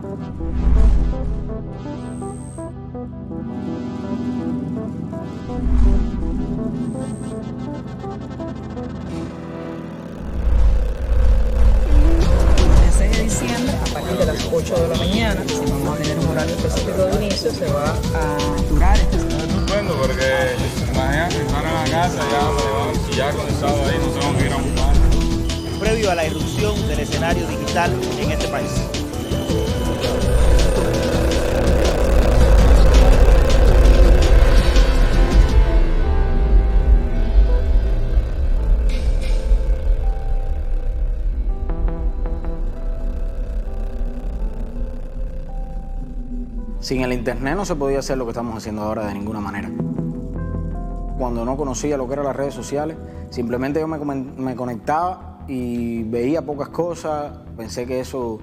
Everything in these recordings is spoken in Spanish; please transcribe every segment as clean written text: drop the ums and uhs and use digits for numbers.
A partir de las 8 de la mañana, si vamos a tener un horario específico de inicio, se va a durar este. Es estupendo porque imagínate, están en la casa y ya con el sábado ahí nos vamos a ir a buscar. Previo a la irrupción del escenario digital en este país. Sin el internet no se podía hacer lo que estamos haciendo ahora de ninguna manera. Cuando no conocía lo que eran las redes sociales, simplemente yo me conectaba y veía pocas cosas. Pensé que eso,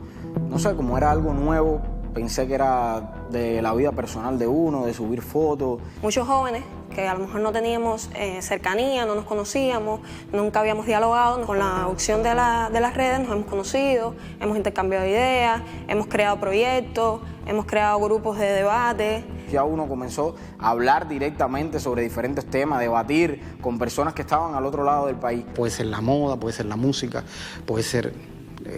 no sé, como era algo nuevo, pensé que era de la vida personal de uno, de subir fotos. Muchos jóvenes que a lo mejor no teníamos cercanía, no nos conocíamos, nunca habíamos dialogado. Con la opción de las redes nos hemos conocido, hemos intercambiado ideas, hemos creado proyectos, hemos creado grupos de debate. Ya uno comenzó a hablar directamente sobre diferentes temas, debatir con personas que estaban al otro lado del país. Puede ser la moda, puede ser la música, puede ser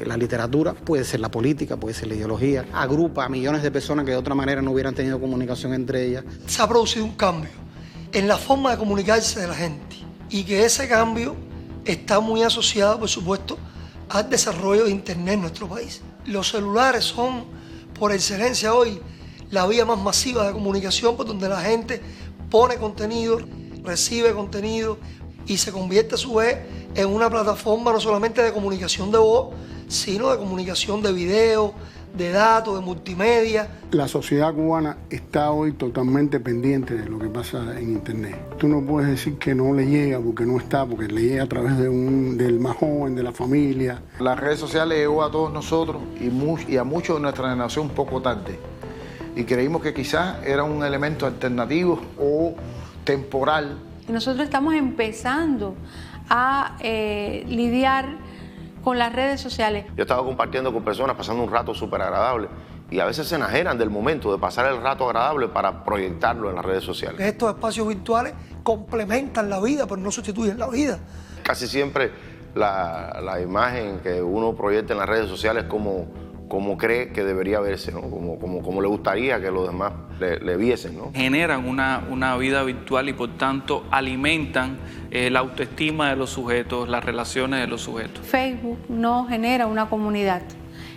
la literatura, puede ser la política, puede ser la ideología. Agrupa a millones de personas que de otra manera no hubieran tenido comunicación entre ellas. Se ha producido un cambio en la forma de comunicarse de la gente y que ese cambio está muy asociado, por supuesto, al desarrollo de Internet en nuestro país. Los celulares son, por excelencia hoy, la vía más masiva de comunicación, por donde la gente pone contenido, recibe contenido y se convierte a su vez en una plataforma no solamente de comunicación de voz, sino de comunicación de video, de datos, de multimedia. La sociedad cubana está hoy totalmente pendiente de lo que pasa en Internet. Tú no puedes decir que no le llega porque no está, porque le llega a través del más joven, de la familia. Las redes sociales llegó a todos nosotros y a muchos de nuestra generación un poco tarde. Y creímos que quizás era un elemento alternativo o temporal. Y nosotros estamos empezando a lidiar con las redes sociales. Yo estaba compartiendo con personas, pasando un rato súper agradable y a veces se enajenan del momento de pasar el rato agradable para proyectarlo en las redes sociales. Estos espacios virtuales complementan la vida, pero no sustituyen la vida. Casi siempre la imagen que uno proyecta en las redes sociales como cree que debería verse, ¿no? Como le gustaría que los demás le viesen, ¿no? Generan una vida virtual y por tanto alimentan la autoestima de los sujetos, las relaciones de los sujetos. Facebook no genera una comunidad,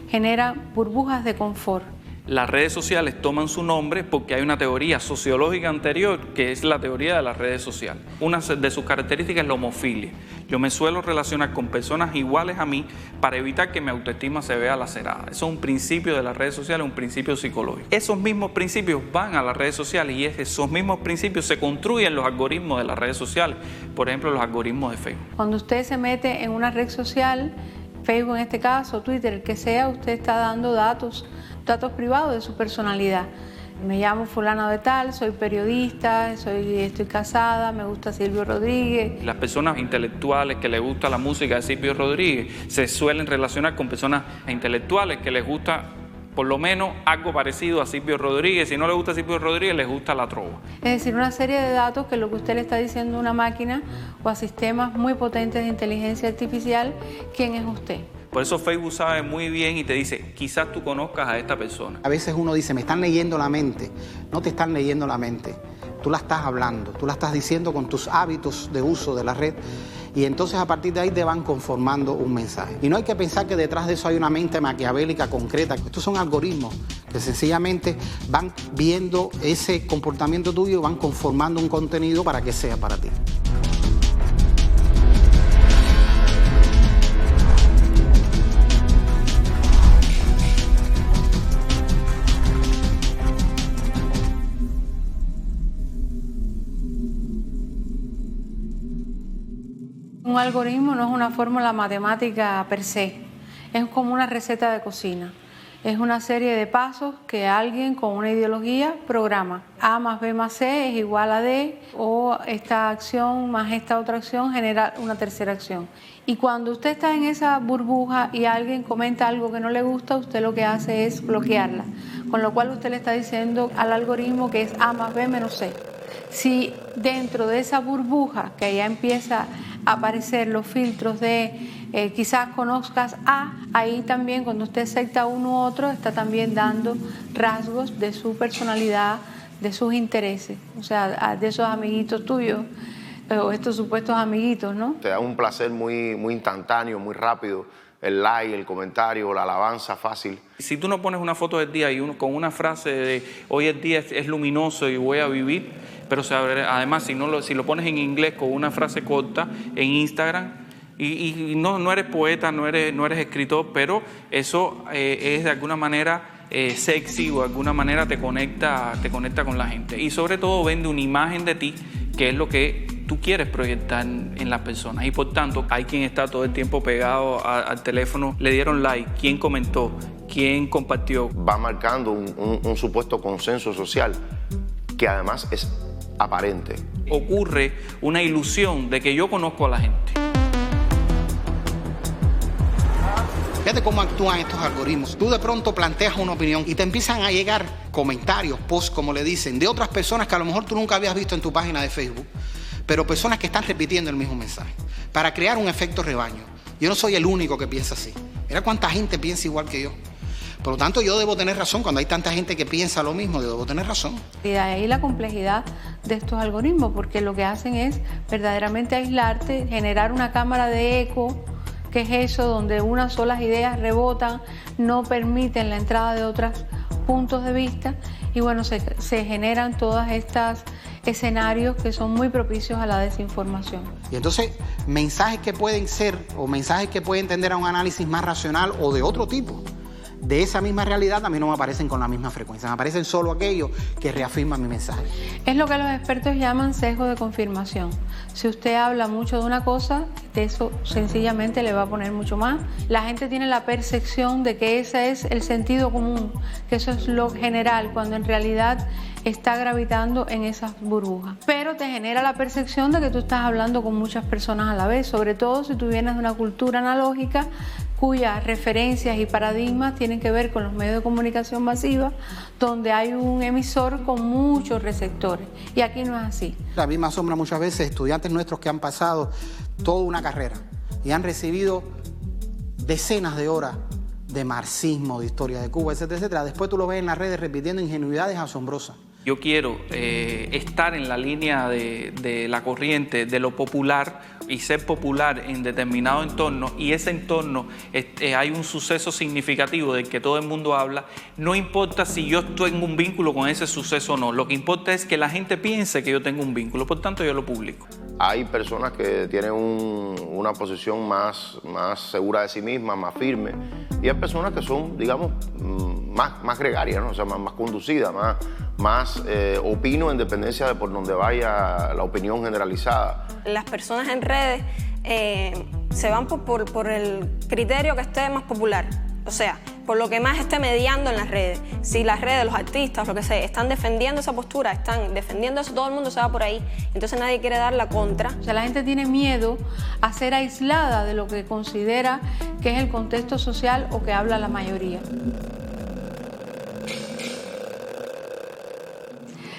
genera burbujas de confort. Las redes sociales toman su nombre porque hay una teoría sociológica anterior que es la teoría de las redes sociales. Una de sus características es la homofilia. Yo me suelo relacionar con personas iguales a mí para evitar que mi autoestima se vea lacerada. Eso es un principio de las redes sociales, un principio psicológico. Esos mismos principios van a las redes sociales y esos mismos principios se construyen los algoritmos de las redes sociales. Por ejemplo, los algoritmos de Facebook. Cuando usted se mete en una red social, Facebook en este caso, Twitter, el que sea, usted está dando datos privados de su personalidad. Me llamo fulano de tal, soy periodista, estoy casada, me gusta Silvio Rodríguez. Las personas intelectuales que les gusta la música de Silvio Rodríguez se suelen relacionar con personas intelectuales que les gusta por lo menos algo parecido a Silvio Rodríguez. Si no le gusta Silvio Rodríguez, les gusta la trova. Es decir, una serie de datos que lo que usted le está diciendo a una máquina o a sistemas muy potentes de inteligencia artificial, ¿quién es usted? Por eso Facebook sabe muy bien y te dice, quizás tú conozcas a esta persona. A veces uno dice, me están leyendo la mente. No te están leyendo la mente. Tú la estás hablando, tú la estás diciendo con tus hábitos de uso de la red. Y entonces a partir de ahí te van conformando un mensaje. Y no hay que pensar que detrás de eso hay una mente maquiavélica concreta. Estos son algoritmos que sencillamente van viendo ese comportamiento tuyo y van conformando un contenido para que sea para ti. Un algoritmo no es una fórmula matemática per se, es como una receta de cocina. Es una serie de pasos que alguien con una ideología programa. A más B más C es igual a D, o esta acción más esta otra acción genera una tercera acción. Y cuando usted está en esa burbuja y alguien comenta algo que no le gusta, usted lo que hace es bloquearla. Con lo cual usted le está diciendo al algoritmo que es A más B menos C. Si dentro de esa burbuja, que ya empieza a aparecer los filtros de quizás conozcas A, ahí también cuando usted acepta uno u otro, está también dando rasgos de su personalidad, de sus intereses, o sea, de esos amiguitos tuyos, o estos supuestos amiguitos, ¿no? Te da un placer muy instantáneo, muy rápido, el like, el comentario, la alabanza fácil. Si tú no pones una foto del día y con una frase de hoy el día es luminoso y voy a vivir, pero además si lo pones en inglés con una frase corta en Instagram, y no eres poeta, no eres escritor, pero eso es de alguna manera sexy, o de alguna manera te conecta con la gente. Y sobre todo vende una imagen de ti, que es lo que tú quieres proyectar en las personas. Y por tanto, hay quien está todo el tiempo pegado al teléfono, le dieron like, quién comentó, quién compartió. Va marcando un supuesto consenso social que además es aparente. Ocurre una ilusión de que yo conozco a la gente. Fíjate cómo actúan estos algoritmos. Tú de pronto planteas una opinión y te empiezan a llegar comentarios, posts, como le dicen, de otras personas que a lo mejor tú nunca habías visto en tu página de Facebook, pero personas que están repitiendo el mismo mensaje, para crear un efecto rebaño. Yo no soy el único que piensa así. Mira cuánta gente piensa igual que yo. Por lo tanto, yo debo tener razón. Cuando hay tanta gente que piensa lo mismo, yo debo tener razón. Y de ahí la complejidad de estos algoritmos, porque lo que hacen es verdaderamente aislarte, generar una cámara de eco, que es eso, donde unas solas ideas rebotan, no permiten la entrada de otros puntos de vista, y bueno, se generan todas estas escenarios que son muy propicios a la desinformación. Y entonces, mensajes que pueden ser, o mensajes que pueden tender a un análisis más racional o de otro tipo, de esa misma realidad, a mí no me aparecen con la misma frecuencia, me aparecen solo aquellos que reafirman mi mensaje. Es lo que los expertos llaman sesgo de confirmación. Si usted habla mucho de una cosa, de eso sencillamente le va a poner mucho más. La gente tiene la percepción de que ese es el sentido común, que eso es lo general, cuando en realidad está gravitando en esas burbujas. Pero te genera la percepción de que tú estás hablando con muchas personas a la vez, sobre todo si tú vienes de una cultura analógica cuyas referencias y paradigmas tienen que ver con los medios de comunicación masiva, donde hay un emisor con muchos receptores. Y aquí no es así. A mí me asombra muchas veces estudiantes nuestros que han pasado toda una carrera y han recibido decenas de horas de marxismo, de historia de Cuba, etcétera, etcétera. Después tú lo ves en las redes repitiendo ingenuidades asombrosas. Yo quiero estar en la línea de la corriente, de lo popular, y ser popular en determinado entorno, y ese entorno hay un suceso significativo del que todo el mundo habla. No importa si yo tengo un vínculo con ese suceso o no, lo que importa es que la gente piense que yo tengo un vínculo, por tanto yo lo publico. Hay personas que tienen una posición más segura de sí mismas, más firme, y hay personas que son, digamos, más gregarias, ¿no? O sea, más conducidas, más opino en dependencia de por donde vaya la opinión generalizada. Las personas en redes se van por el criterio que esté más popular, o sea, por lo que más esté mediando en las redes. Si las redes, los artistas, lo que sea, están defendiendo esa postura, están defendiendo eso, todo el mundo se va por ahí, entonces nadie quiere dar la contra. O sea, la gente tiene miedo a ser aislada de lo que considera que es el contexto social o que habla la mayoría.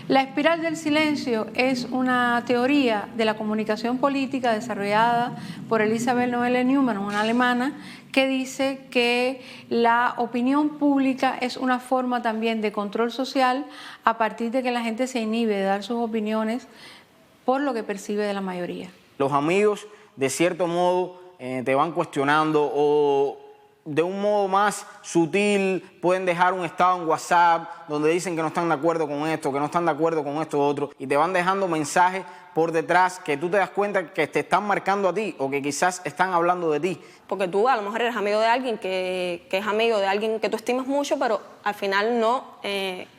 La espiral del silencio es una teoría de la comunicación política desarrollada por Elisabeth Noelle-Neumann, una alemana, que dice que la opinión pública es una forma también de control social a partir de que la gente se inhibe de dar sus opiniones por lo que percibe de la mayoría. Los amigos, de cierto modo, te van cuestionando, o de un modo más sutil pueden dejar un estado en WhatsApp donde dicen que no están de acuerdo con esto, que no están de acuerdo con esto otro, y te van dejando mensajes por detrás que tú te das cuenta que te están marcando a ti o que quizás están hablando de ti. Porque tú a lo mejor eres amigo de alguien que es amigo de alguien que tú estimas mucho, pero al final no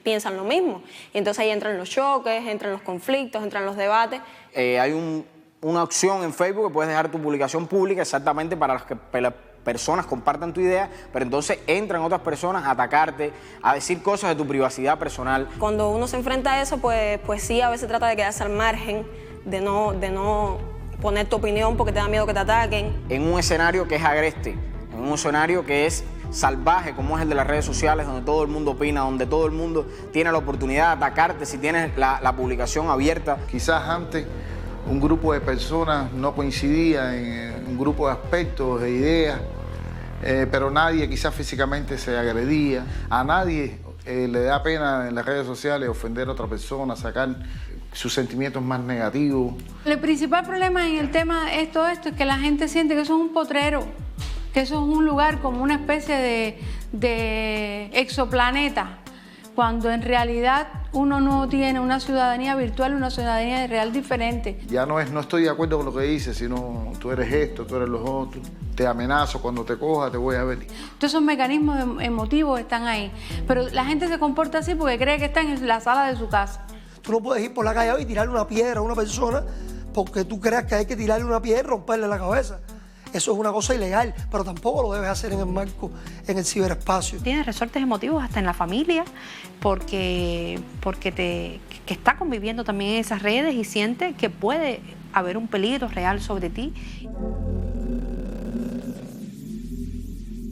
piensan lo mismo. Y entonces ahí entran los choques, entran los conflictos, entran los debates. Hay una opción en Facebook que puedes dejar tu publicación pública exactamente para personas compartan tu idea, pero entonces entran otras personas a atacarte, a decir cosas de tu privacidad personal. Cuando uno se enfrenta a eso, pues sí, a veces trata de quedarse al margen, de no poner tu opinión porque te da miedo que te ataquen. En un escenario que es agreste, en un escenario que es salvaje como es el de las redes sociales, donde todo el mundo opina, donde todo el mundo tiene la oportunidad de atacarte si tienes la publicación abierta. Quizás antes un grupo de personas no coincidía en un grupo de aspectos, de ideas, pero nadie quizás físicamente se agredía. A nadie le da pena en las redes sociales ofender a otra persona, sacar sus sentimientos más negativos. El principal problema en el tema de esto es que la gente siente que eso es un potrero, que eso es un lugar como una especie de exoplaneta, cuando en realidad uno no tiene una ciudadanía virtual, una ciudadanía real diferente. Ya no estoy de acuerdo con lo que dices, sino tú eres esto, tú eres los otros, te amenazo, cuando te coja te voy a ver. Todos esos mecanismos emotivos están ahí, pero la gente se comporta así porque cree que está en la sala de su casa. Tú no puedes ir por la calle y tirarle una piedra a una persona porque tú creas que hay que tirarle una piedra y romperle la cabeza. Eso es una cosa ilegal, pero tampoco lo debes hacer en el marco, en el ciberespacio. Tiene resortes emotivos hasta en la familia, porque que está conviviendo también en esas redes y siente que puede haber un peligro real sobre ti.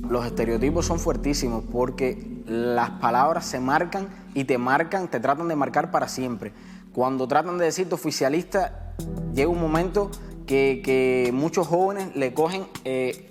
Los estereotipos son fuertísimos porque las palabras se marcan y te tratan de marcar para siempre. Cuando tratan de decirte oficialista, llega un momento que muchos jóvenes le cogen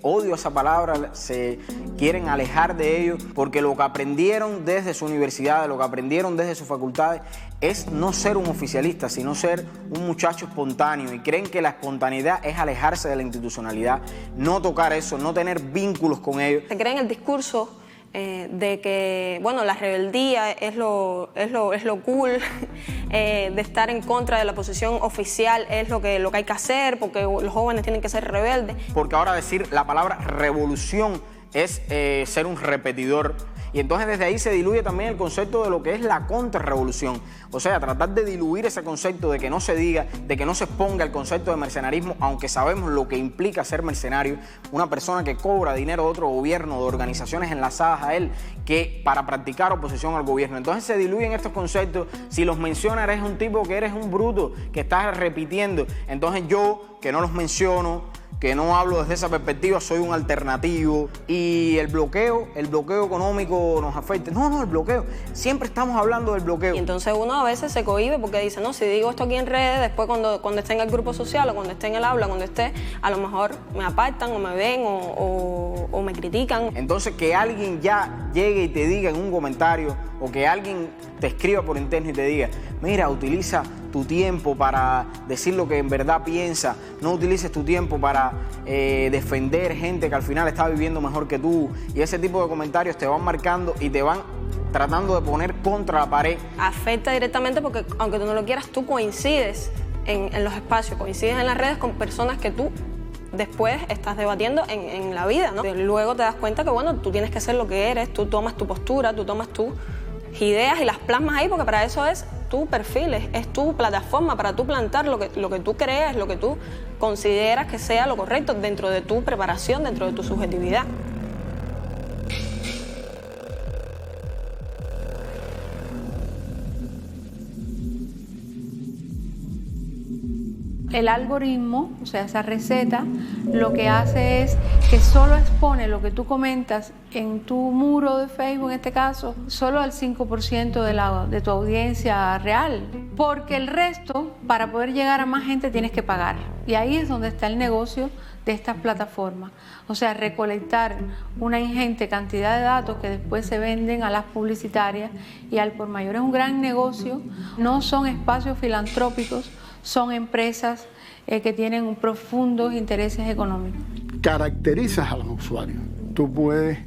odio a esa palabra, se quieren alejar de ello, porque lo que aprendieron desde su universidad, lo que aprendieron desde sus facultades, es no ser un oficialista, sino ser un muchacho espontáneo, y creen que la espontaneidad es alejarse de la institucionalidad, no tocar eso, no tener vínculos con ellos. Se creen el discurso de que, bueno, la rebeldía es lo cool, de estar en contra de la posición oficial es lo que hay que hacer, porque los jóvenes tienen que ser rebeldes. Porque ahora decir la palabra revolución es ser un repetidor. Y entonces desde ahí se diluye también el concepto de lo que es la contrarrevolución. O sea, tratar de diluir ese concepto, de que no se diga, de que no se exponga el concepto de mercenarismo, aunque sabemos lo que implica ser mercenario, una persona que cobra dinero de otro gobierno, de organizaciones enlazadas a él, que para practicar oposición al gobierno. Entonces se diluyen estos conceptos. Si los menciona, eres un tipo que eres un bruto, que estás repitiendo. Entonces yo, que no los menciono, que no hablo desde esa perspectiva, soy un alternativo. Y el bloqueo económico nos afecta. No, el bloqueo. Siempre estamos hablando del bloqueo. Y entonces uno a veces se cohíbe porque dice, no, si digo esto aquí en redes, después cuando esté en el grupo social o cuando esté en el aula, cuando esté, a lo mejor me apartan o me ven o me critican. Entonces que alguien ya llegue y te diga en un comentario, o que alguien te escriba por interno y te diga, mira, utiliza tu tiempo para decir lo que en verdad piensa, no utilices tu tiempo para defender gente que al final está viviendo mejor que tú, y ese tipo de comentarios te van marcando y te van tratando de poner contra la pared. Afecta directamente porque, aunque tú no lo quieras, tú coincides en los espacios, coincides en las redes con personas que tú después estás debatiendo en la vida, ¿no? Luego te das cuenta que, bueno, tú tienes que ser lo que eres, tú tomas tu postura, tú tomas tus ideas y las plasmas ahí, porque para eso es tu perfil, es tu plataforma para tú plantar lo que tú crees, lo que tú consideras que sea lo correcto dentro de tu preparación, dentro de tu subjetividad. El algoritmo, o sea, esa receta, lo que hace es que solo expone lo que tú comentas en tu muro de Facebook, en este caso, solo al 5% de tu audiencia real. Porque el resto, para poder llegar a más gente, tienes que pagar. Y ahí es donde está el negocio de estas plataformas. O sea, recolectar una ingente cantidad de datos que después se venden a las publicitarias y al por mayor. Es un gran negocio, no son espacios filantrópicos, son empresas que tienen profundos intereses económicos. Caracterizas a los usuarios. Tú puedes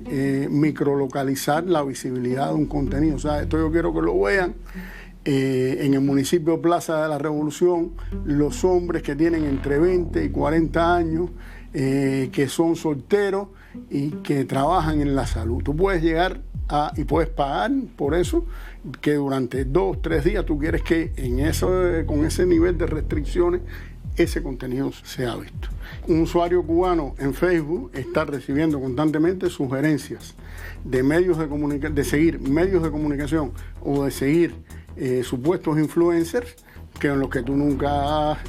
microlocalizar la visibilidad de un contenido. O sea, esto yo quiero que lo vean en el municipio Plaza de la Revolución, los hombres que tienen entre 20 y 40 años, que son solteros y que trabajan en la salud. Tú puedes llegar y puedes pagar por eso, que durante 2 o 3 días tú quieres que con ese nivel de restricciones ese contenido sea visto. Un usuario cubano en Facebook está recibiendo constantemente sugerencias de medios de seguir medios de comunicación o de seguir supuestos influencers en los que tú nunca has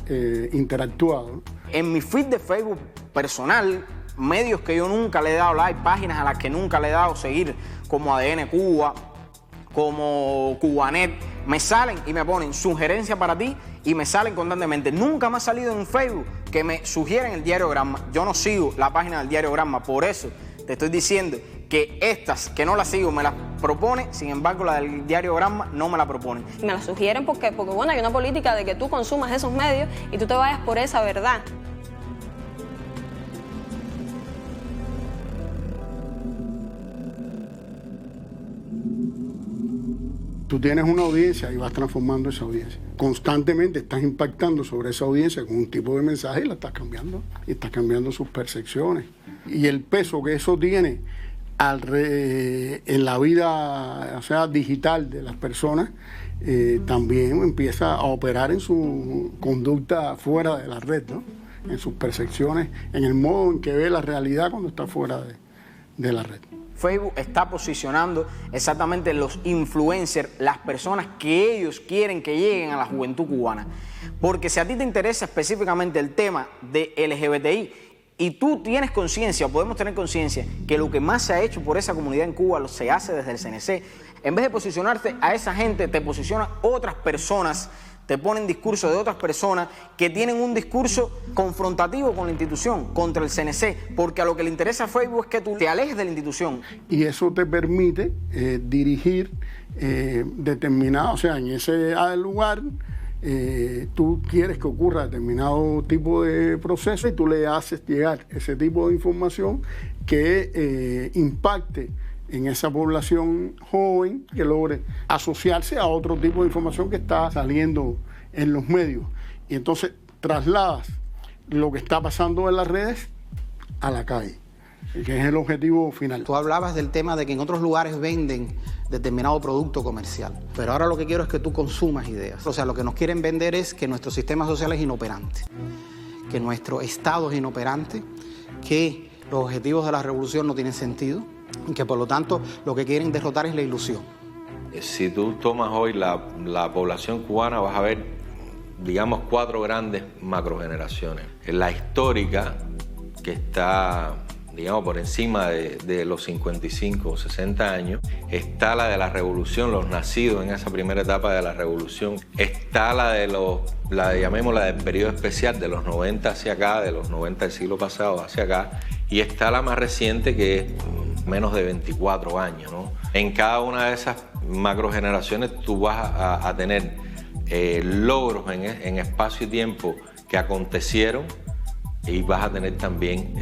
interactuado, ¿no? En mi feed de Facebook personal, medios que yo nunca le he dado like, páginas a las que nunca le he dado seguir, como ADN Cuba, como Cubanet, me salen y me ponen sugerencias para ti y me salen constantemente. Nunca me ha salido en Facebook que me sugieren el Diario Granma. Yo no sigo la página del Diario Granma, por eso te estoy diciendo que estas que no las sigo me las propone, sin embargo la del Diario Granma no me la propone. Me la sugieren porque bueno, hay una política de que tú consumas esos medios y tú te vayas por esa verdad. Tú tienes una audiencia y vas transformando esa audiencia. Constantemente estás impactando sobre esa audiencia con un tipo de mensaje y la estás cambiando. Y estás cambiando sus percepciones. Y el peso que eso tiene en la vida, o sea, digital de las personas, también empieza a operar en su conducta fuera de la red, ¿no? En sus percepciones, en el modo en que ve la realidad cuando está fuera de la red. Facebook está posicionando exactamente los influencers, las personas que ellos quieren que lleguen a la juventud cubana. Porque si a ti te interesa específicamente el tema de LGBTI y tú tienes conciencia, o podemos tener conciencia, que lo que más se ha hecho por esa comunidad en Cuba se hace desde el CNC, en vez de posicionarte a esa gente, te posicionan otras personas, te ponen discursos de otras personas que tienen un discurso confrontativo con la institución, contra el CNC, porque a lo que le interesa a Facebook es que tú te alejes de la institución. Y eso te permite dirigir determinado, o sea, en ese lugar tú quieres que ocurra determinado tipo de proceso y tú le haces llegar ese tipo de información que impacte en esa población joven, que logre asociarse a otro tipo de información que está saliendo en los medios. Y entonces trasladas lo que está pasando en las redes a la calle, que es el objetivo final. Tú hablabas del tema de que en otros lugares venden determinado producto comercial, pero ahora lo que quiero es que tú consumas ideas. O sea, lo que nos quieren vender es que nuestro sistema social es inoperante, que nuestro Estado es inoperante, que los objetivos de la revolución no tienen sentido, y que por lo tanto lo que quieren derrotar es la ilusión. Si tú tomas hoy la población cubana, vas a ver, digamos, 4 grandes macrogeneraciones. La histórica, que está, digamos, por encima de los 55 o 60 años. Está la de la revolución, los nacidos en esa primera etapa de la revolución. Está llamémosla del periodo especial, de los 90 hacia acá, de los 90 del siglo pasado hacia acá. Y está la más reciente, que es menos de 24 años, ¿no? En cada una de esas macrogeneraciones tú vas a tener logros en espacio y tiempo que acontecieron, y vas a tener también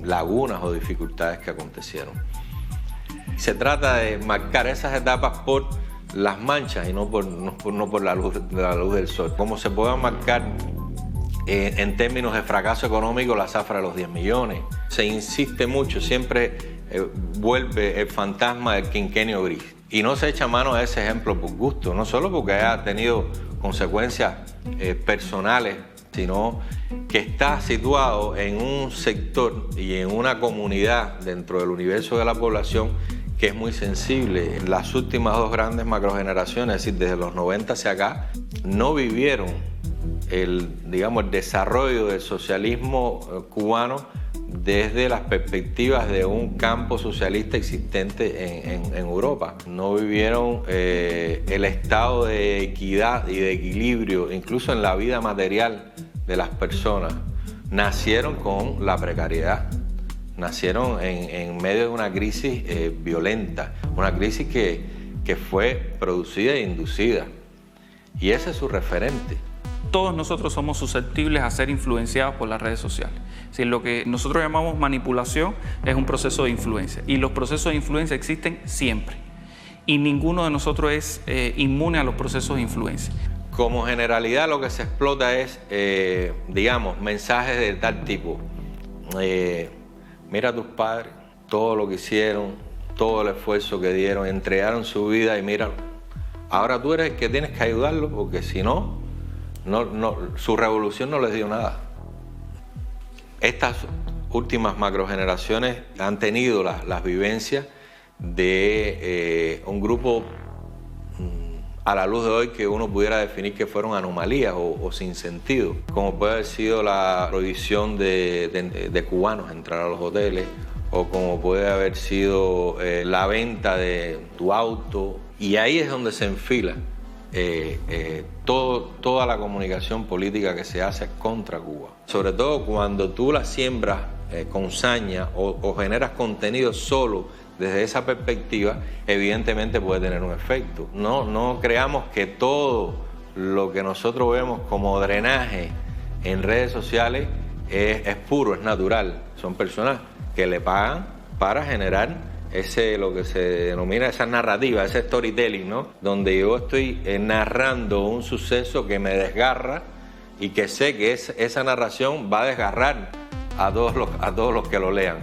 lagunas o dificultades que acontecieron. Se trata de marcar esas etapas por las manchas y no por la luz del sol. Como se puede marcar en términos de fracaso económico la zafra de los 10 millones. Se insiste mucho, siempre vuelve el fantasma del quinquenio gris. Y no se echa mano a ese ejemplo por gusto, no solo porque haya tenido consecuencias personales, sino que está situado en un sector y en una comunidad dentro del universo de la población que es muy sensible. Las últimas 2 grandes macrogeneraciones, es decir, desde los 90 hacia acá, no vivieron el desarrollo del socialismo cubano desde las perspectivas de un campo socialista existente en Europa. No vivieron el estado de equidad y de equilibrio, incluso en la vida material de las personas. Nacieron con la precariedad, nacieron en medio de una crisis violenta, una crisis que fue producida e inducida. Y ese es su referente. Todos nosotros somos susceptibles a ser influenciados por las redes sociales. Si lo que nosotros llamamos manipulación es un proceso de influencia, y los procesos de influencia existen siempre, y ninguno de nosotros es inmune a los procesos de influencia. Como generalidad, lo que se explota es, mensajes de tal tipo. Mira a tus padres, todo lo que hicieron, todo el esfuerzo que dieron, entregaron su vida, y mira, ahora tú eres el que tienes que ayudarlo, porque si no, su revolución no les dio nada. Estas últimas macrogeneraciones han tenido las vivencias de un grupo a la luz de hoy que uno pudiera definir que fueron anomalías o sin sentido, como puede haber sido la prohibición de cubanos entrar a los hoteles, o como puede haber sido la venta de tu auto, y ahí es donde se enfila toda la comunicación política que se hace contra Cuba. Sobre todo cuando tú la siembras con saña o generas contenido solo desde esa perspectiva, evidentemente puede tener un efecto. No creamos que todo lo que nosotros vemos como drenaje en redes sociales es puro, es natural. Son personas que le pagan para generar lo que se denomina esa narrativa, ese storytelling, ¿no? Donde yo estoy narrando un suceso que me desgarra y que sé que esa narración va a desgarrar a todos los que lo lean.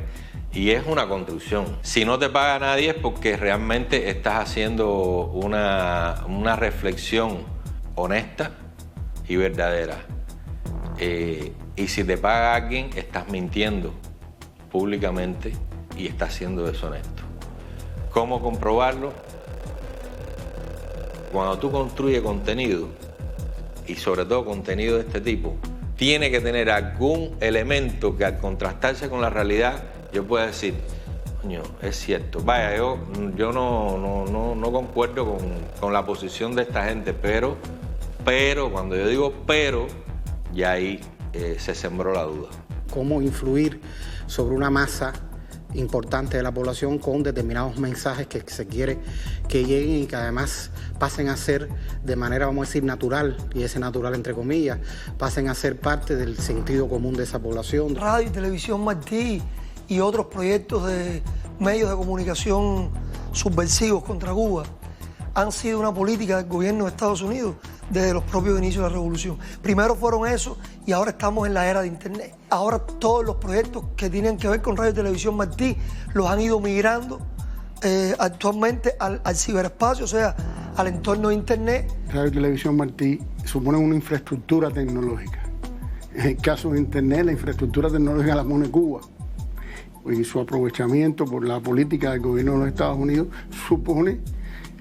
Y es una construcción. Si no te paga nadie es porque realmente estás haciendo una reflexión honesta y verdadera. Y si te paga alguien, estás mintiendo públicamente y estás siendo deshonesto. ¿Cómo comprobarlo? Cuando tú construyes contenido, y sobre todo contenido de este tipo, tiene que tener algún elemento que al contrastarse con la realidad yo pueda decir, coño, es cierto. Vaya, yo no concuerdo con la posición de esta gente, pero cuando yo digo pero, ya ahí se sembró la duda. ¿Cómo influir sobre una masa importante de la población con determinados mensajes que se quiere que lleguen y que además pasen a ser de manera, vamos a decir, natural, y ese natural entre comillas, pasen a ser parte del sentido común de esa población? Radio y Televisión Martí y otros proyectos de medios de comunicación subversivos contra Cuba han sido una política del gobierno de Estados Unidos desde los propios inicios de la revolución. Primero fueron esos y ahora estamos en la era de Internet. Ahora todos los proyectos que tienen que ver con Radio y Televisión Martí los han ido migrando actualmente al ciberespacio, o sea, al entorno de Internet. Radio y Televisión Martí suponen una infraestructura tecnológica. En el caso de Internet, la infraestructura tecnológica la pone Cuba. Y su aprovechamiento por la política del gobierno de los Estados Unidos supone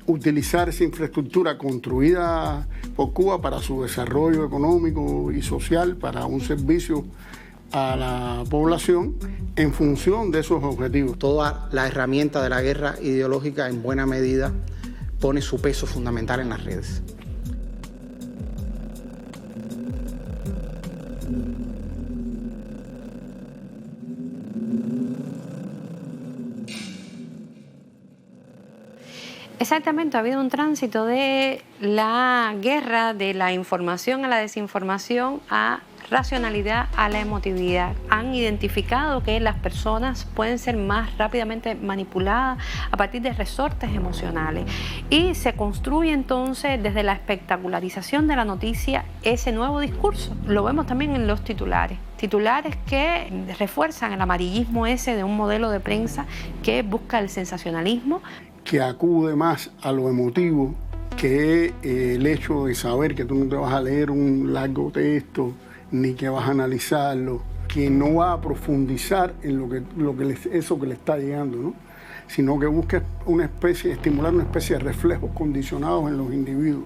utilizar esa infraestructura construida por Cuba para su desarrollo económico y social, para un servicio a la población en función de esos objetivos. Toda la herramienta de la guerra ideológica en buena medida pone su peso fundamental en las redes. Exactamente, ha habido un tránsito de la guerra, de la información a la desinformación, a racionalidad, a la emotividad. Han identificado que las personas pueden ser más rápidamente manipuladas a partir de resortes emocionales y se construye entonces desde la espectacularización de la noticia ese nuevo discurso. Lo vemos también en los titulares que refuerzan el amarillismo ese de un modelo de prensa que busca el sensacionalismo, que acude más a lo emotivo que el hecho de saber que tú no te vas a leer un largo texto ni que vas a analizarlo, que no va a profundizar en eso que le está llegando, ¿no? Sino que busca estimular una especie de reflejos condicionados en los individuos,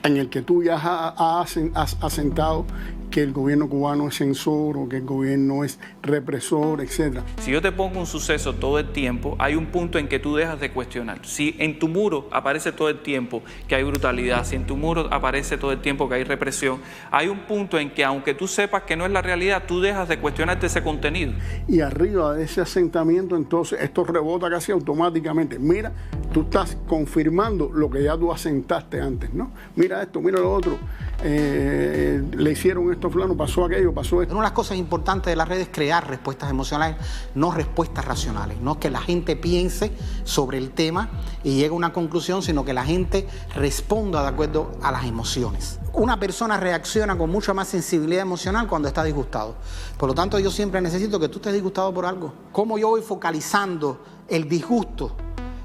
en el que tú ya has asentado que el gobierno cubano es censor o que el gobierno es represor, etc. Si yo te pongo un suceso todo el tiempo, hay un punto en que tú dejas de cuestionar. Si en tu muro aparece todo el tiempo que hay brutalidad, si en tu muro aparece todo el tiempo que hay represión, hay un punto en que aunque tú sepas que no es la realidad, tú dejas de cuestionarte ese contenido. Y arriba de ese asentamiento, entonces, esto rebota casi automáticamente. Mira, tú estás confirmando lo que ya tú asentaste antes, ¿no? Mira esto, mira lo otro. Le hicieron esto a fulano, pasó aquello, pasó esto. Una de las cosas importantes de las redes es crear respuestas emocionales, no respuestas racionales. No que la gente piense sobre el tema y llegue a una conclusión, sino que la gente responda de acuerdo a las emociones. Una persona reacciona con mucha más sensibilidad emocional cuando está disgustado. Por lo tanto, yo siempre necesito que tú estés disgustado por algo. ¿Cómo yo voy focalizando el disgusto?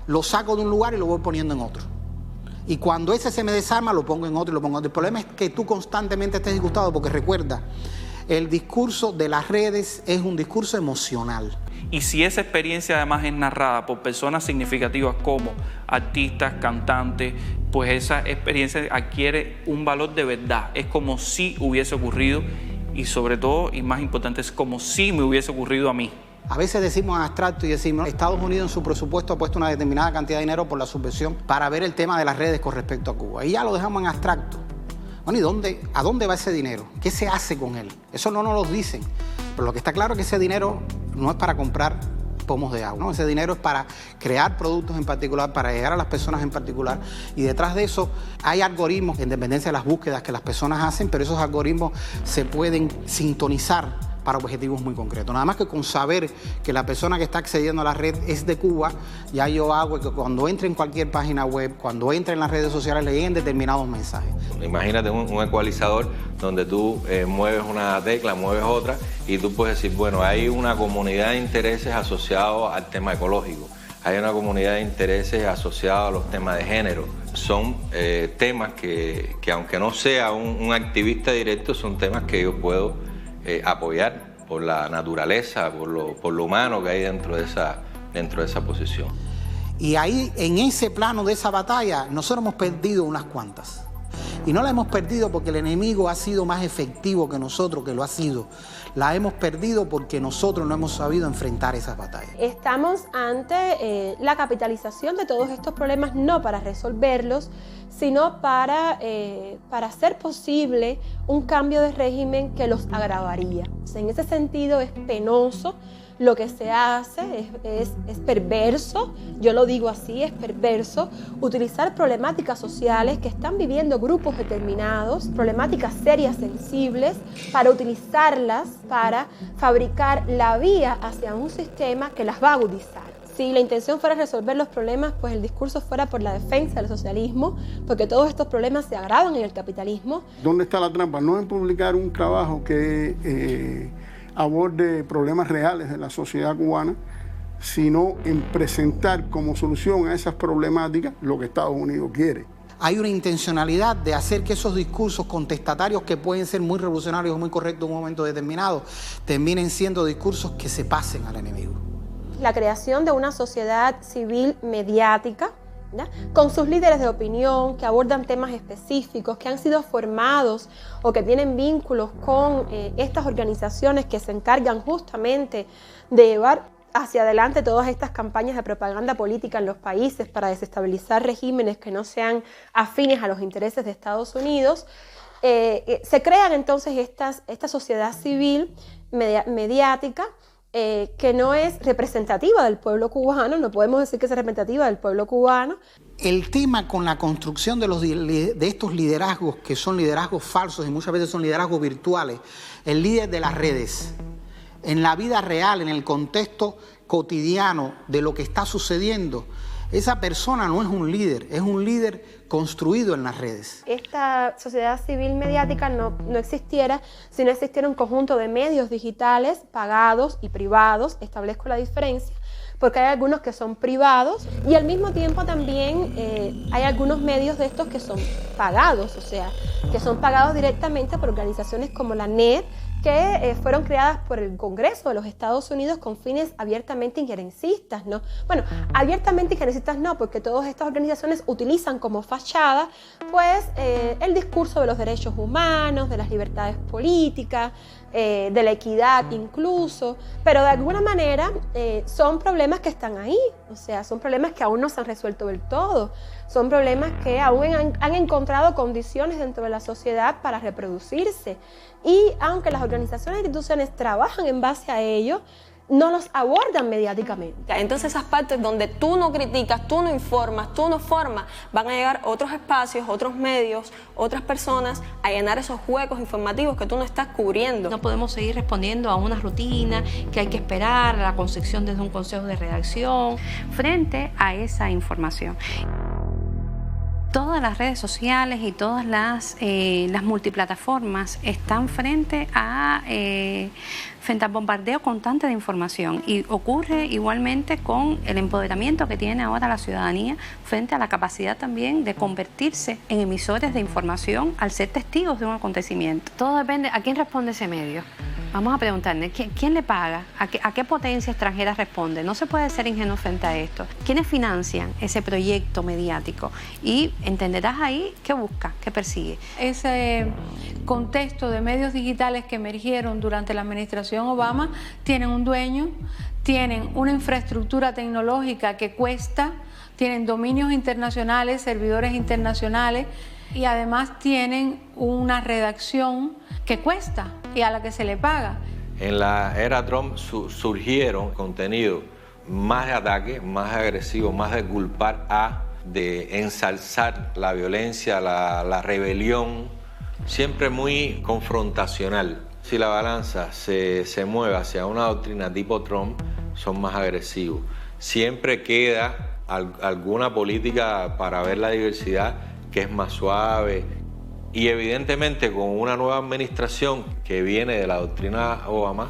Lo saco de un lugar y lo voy poniendo en otro. Y cuando ese se me desarma, lo pongo en otro y lo pongo en otro. El problema es que tú constantemente estés disgustado porque recuerda, el discurso de las redes es un discurso emocional. Y si esa experiencia además es narrada por personas significativas como artistas, cantantes, pues esa experiencia adquiere un valor de verdad. Es como si hubiese ocurrido y sobre todo, y más importante, es como si me hubiese ocurrido a mí. A veces decimos en abstracto y decimos, Estados Unidos en su presupuesto ha puesto una determinada cantidad de dinero por la subvención para ver el tema de las redes con respecto a Cuba. Y ya lo dejamos en abstracto. Bueno, ¿y a dónde va ese dinero? ¿Qué se hace con él? Eso no nos lo dicen. Pero lo que está claro es que ese dinero no es para comprar pomos de agua, ¿no? Ese dinero es para crear productos en particular, para llegar a las personas en particular. Y detrás de eso hay algoritmos, en dependencia de las búsquedas que las personas hacen, pero esos algoritmos se pueden sintonizar para objetivos muy concretos. Nada más que con saber que la persona que está accediendo a la red es de Cuba, ya yo hago que cuando entre en cualquier página web, cuando entre en las redes sociales, le lleguen determinados mensajes. Imagínate un ecualizador donde tú mueves una tecla, mueves otra, y tú puedes decir, bueno, hay una comunidad de intereses asociados al tema ecológico, hay una comunidad de intereses asociados a los temas de género. Son temas que aunque no sea un activista directo, son temas que yo puedo apoyar por la naturaleza, por lo humano que hay dentro de esa posición. Y ahí, en ese plano de esa batalla, nosotros hemos perdido unas cuantas. Y no la hemos perdido porque el enemigo ha sido más efectivo que nosotros, que lo ha sido. La hemos perdido porque nosotros no hemos sabido enfrentar esas batallas. Estamos ante la capitalización de todos estos problemas, no para resolverlos, sino para hacer posible un cambio de régimen que los agravaría. En ese sentido es penoso lo que se hace, es perverso, yo lo digo así, es perverso utilizar problemáticas sociales que están viviendo grupos determinados, problemáticas serias, sensibles, para utilizarlas para fabricar la vía hacia un sistema que las va a agudizar. Si la intención fuera resolver los problemas, pues el discurso fuera por la defensa del socialismo, porque todos estos problemas se agravan en el capitalismo. ¿Dónde está la trampa? No en publicar un trabajo que aborde problemas reales de la sociedad cubana, sino en presentar como solución a esas problemáticas lo que Estados Unidos quiere. Hay una intencionalidad de hacer que esos discursos contestatarios que pueden ser muy revolucionarios o muy correctos en un momento determinado, terminen siendo discursos que se pasen al enemigo. La creación de una sociedad civil mediática, ¿ya?, con sus líderes de opinión que abordan temas específicos, que han sido formados o que tienen vínculos con estas organizaciones que se encargan justamente de llevar hacia adelante todas estas campañas de propaganda política en los países para desestabilizar regímenes que no sean afines a los intereses de Estados Unidos. Se crean entonces esta sociedad civil mediática que no es representativa del pueblo cubano, no podemos decir que es representativa del pueblo cubano. El tema con la construcción de estos liderazgos, que son liderazgos falsos y muchas veces son liderazgos virtuales, el líder de las redes, en la vida real, en el contexto cotidiano de lo que está sucediendo, esa persona no es un líder construido en las redes. Esta sociedad civil mediática no existiera si no existiera un conjunto de medios digitales pagados y privados, establezco la diferencia, porque hay algunos que son privados y al mismo tiempo también hay algunos medios de estos que son pagados, o sea, que son pagados directamente por organizaciones como la NET, que fueron creadas por el Congreso de los Estados Unidos con fines abiertamente injerencistas, ¿no? Bueno, abiertamente injerencistas no, porque todas estas organizaciones utilizan como fachada, pues, el discurso de los derechos humanos, de las libertades políticas, de la equidad incluso, pero de alguna manera son problemas que están ahí, o sea, son problemas que aún no se han resuelto del todo, son problemas que aún han encontrado condiciones dentro de la sociedad para reproducirse, y aunque las organizaciones e instituciones trabajan en base a ello, no los abordan mediáticamente. Entonces esas partes donde tú no criticas, tú no informas, tú no formas, van a llegar otros espacios, otros medios, otras personas a llenar esos huecos informativos que tú no estás cubriendo. No podemos seguir respondiendo a una rutina que hay que esperar, a la concepción desde un consejo de redacción, frente a esa información. Todas las redes sociales y todas las multiplataformas están frente al bombardeo constante de información, y ocurre igualmente con el empoderamiento que tiene ahora la ciudadanía frente a la capacidad también de convertirse en emisores de información al ser testigos de un acontecimiento. Todo depende a quién responde ese medio. Vamos a preguntarle, ¿quién le paga? ¿A qué potencia extranjera responde? No se puede ser ingenuo frente a esto. ¿Quiénes financian ese proyecto mediático? Y entenderás ahí qué busca, qué persigue. Ese contexto de medios digitales que emergieron durante la administración Obama tienen un dueño, tienen una infraestructura tecnológica que cuesta, tienen dominios internacionales, servidores internacionales, y además tienen una redacción que cuesta y a la que se le paga. En la era Trump surgieron contenidos más de ataque, más agresivos, más de culpar de ensalzar la violencia, la rebelión, siempre muy confrontacional. Si la balanza se mueve hacia una doctrina tipo Trump, son más agresivos. Siempre queda alguna política para ver la diversidad que es más suave, y evidentemente con una nueva administración que viene de la doctrina Obama,